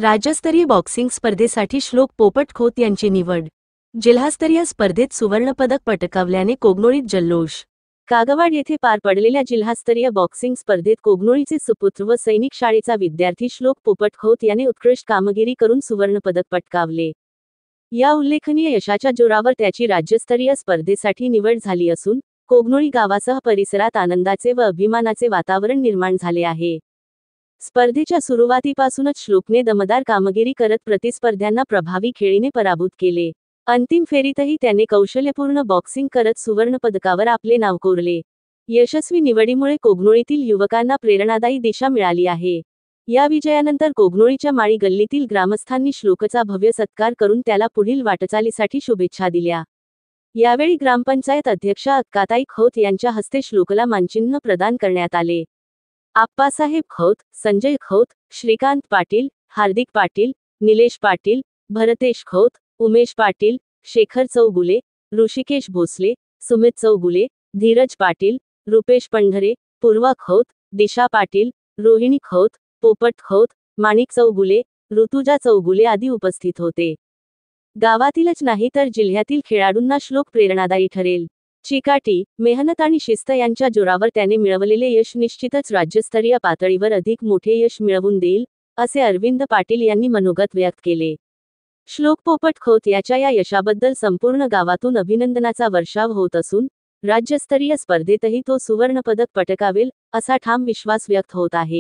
राज्यस्तरीय बॉक्सिंग स्पर्धेसाठी श्लोक पोपट खोत यांची निवड। जिल्हास्तरीय स्पर्धेत सुवर्णपदक पटकावल्याने कोगनोळीत जल्लोष। कागवाड येथे पार पडलेल्या जिल्हास्तरीय बॉक्सिंग स्पर्धेत कोगनोळीचे सुपुत्र व सैनिक शाळेचा विद्यार्थी श्लोक पोपट खोत याने उत्कृष्ट कामगिरी करून सुवर्णपदक पटकावले। या उल्लेखनीय यशाच्या जोरावर त्याची राज्यस्तरीय स्पर्धेसाठी निवड झाली असून कोगनोळी गावासह परिसरात आनंदाचे व अभिमानाचे वातावरण निर्माण झाले आहे। स्पर्धेच्या सुरुवातीपासूनच श्लोकने दमदार कामगिरी करत प्रतिस्पर्ध्यांना प्रभावी खेळीने पराभूत केले। अंतिम फेरीतही त्याने कौशल्यपूर्ण बॉक्सिंग करत सुवर्णपदकावर आपले नाव कोरले। यशस्वी निवडीमुळे कोगनोळीतील युवकांना प्रेरणादायी दिशा मिळाली आहे। या विजयानंतर कोगनोळीच्या माळी गल्लीतील ग्रामस्थांनी श्लोकचा भव्य सत्कार करून त्याला पुढील वाटचालीसाठी शुभेच्छा दिल्या। यावेळी ग्रामपंचायत अध्यक्षा अक्काताई खोत यांच्या हस्ते श्लोकला मानचिन्ह प्रदान करण्यात आले। आप्पासाहेब खोत, संजय खोत, श्रीकांत पाटील, हार्दिक पाटील, निलेश पाटील, भरतेश खोत, उमेश पाटील, शेखर चौगुले, ऋषिकेश भोसले, सुमित चौगुले, धीरज पाटील, रुपेश पंढरे, पूर्वा खोत, दिशा पाटील, रोहिणी खोत, पोपट खोत, माणिक चौगुले, ऋतुजा चौगुले आदी उपस्थित होते। गावातीलच नाही तर जिल्ह्यातील खेळाडूंना श्लोक प्रेरणादायी ठरेल। चिकाटी, मेहनत आणि शिस्त यांच्या जोरावर त्याने मिळवलेले यश निश्चितच राज्यस्तरीय पातळीवर अधिक मोठे यश मिळवून देईल, असे अरविंद पाटील यांनी मनोगत व्यक्त केले। श्लोक पोपट खोत याच्या या यशाबद्दल संपूर्ण गावातून अभिनंदनाचा वर्षाव होत असून राज्यस्तरीय स्पर्धेतही तो सुवर्णपदक पटकावेल, असा ठाम विश्वास व्यक्त होत आहे।